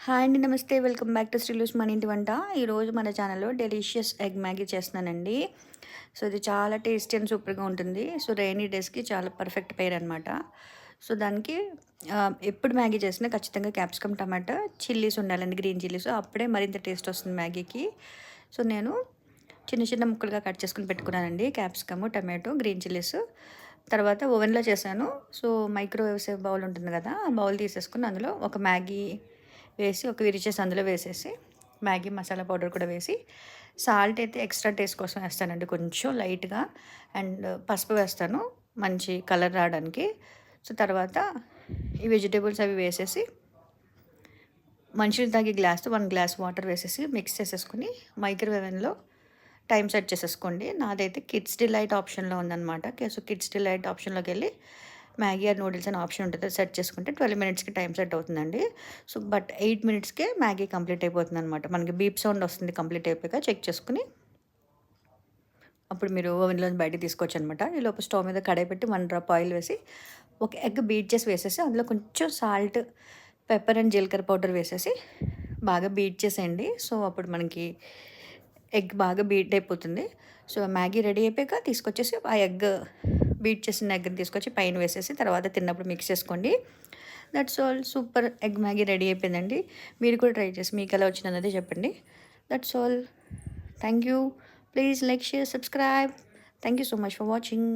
Hi అండి. నమస్తే. Welcome back to శ్రీలూస్ మన ఇంటి వంట. ఈరోజు మన ఛానల్‌లో డెలీషియస్ ఎగ్ మ్యాగీ చేస్తున్నానండి. సో, ఇది చాలా టేస్టీ అండ్ సూపర్‌గా ఉంటుంది. సో, రెయినీ డేస్‌కి చాలా పర్ఫెక్ట్ పెయిర్ అనమాట. సో, దానికి ఎప్పుడు మ్యాగీ చేసినా ఖచ్చితంగా క్యాప్సికమ్, టమాటా, చిల్లీస్ ఉండాలండి. Green chillies. అప్పుడే మరింత టేస్ట్ వస్తుంది మ్యాగీకి. సో, నేను చిన్న చిన్న ముక్కలుగా కట్ చేసుకొని పెట్టుకున్నానండి. Capsicum, tomato, green chillies. తర్వాత ఓవెన్‌లో చేశాను. సో, మైక్రోవేవ్ సేవ్ బౌల్ ఉంటుంది కదా! ఆ బౌల్ తీసేసుకొని అందులో ఒక మ్యాగీ వేసి ఒక విరిచేసి అందులో వేసేసి మ్యాగీ మసాలా పౌడర్ కూడా వేసి సాల్ట్ అయితే ఎక్స్ట్రా టేస్ట్ కోసం వేస్తానండి కొంచెం లైట్గా. అండ్ పసుపు వేస్తాను మంచి కలర్ రావడానికి. సో తర్వాత ఈ వెజిటేబుల్స్ అవి వేసేసి మంచినీళ్ళు తాగే గ్లాస్తో 1 గ్లాస్ వాటర్ వేసేసి మిక్స్ చేసేసుకుని మైక్రోవేవ్లో టైం సెట్ చేసేసుకోండి. నాదైతే కిడ్స్ డిలైట్ ఆప్షన్లో ఉందన్నమాట. సో కిడ్స్ డిలైట్ ఆప్షన్లోకి వెళ్ళి మ్యాగీ ఆర్ నూడిల్స్ అనే ఆప్షన్ ఉంటుంది. సెట్ చేసుకుంటే 12 మినిట్స్కి టైం సెట్ అవుతుందండి. సో బట్ 8 మినిట్స్కే మ్యాగీ కంప్లీట్ అయిపోతుంది అనమాట. మనకి బీప్ సౌండ్ వస్తుంది కంప్లీట్ అయిపోయాక చెక్ చేసుకుని అప్పుడు మీరు ఓవెన్లో బయటకి తీసుకోవచ్చు అనమాట. ఈ లోపు స్టవ్ మీద కడాయి పెట్టి 1 డ్రాప్ ఆయిల్ వేసి ఒక ఎగ్ బీట్ చేసి వేసేసి అందులో కొంచెం సాల్ట్, పెప్పర్ అండ్ జీలకర్ర పౌడర్ వేసేసి బాగా బీట్ చేసేయండి. సో అప్పుడు మనకి ఎగ్ బాగా బీట్ అయిపోతుంది. సో మ్యాగీ రెడీ అయిపోయాక తీసుకొచ్చేసి ఆ ఎగ్ బీట్ చేసిన ఎగ్ని తీసుకొచ్చి పైన వేసేసి తర్వాత తిన్నప్పుడు మిక్స్ చేసుకోండి. That's all. Super egg Maggi ready అయిపోయిందండి. మీరు కూడా ట్రై చేసి మీకు ఎలా వచ్చిందన్నది చెప్పండి. That's all. Thank you. Please like, share, subscribe. Thank you so much for watching.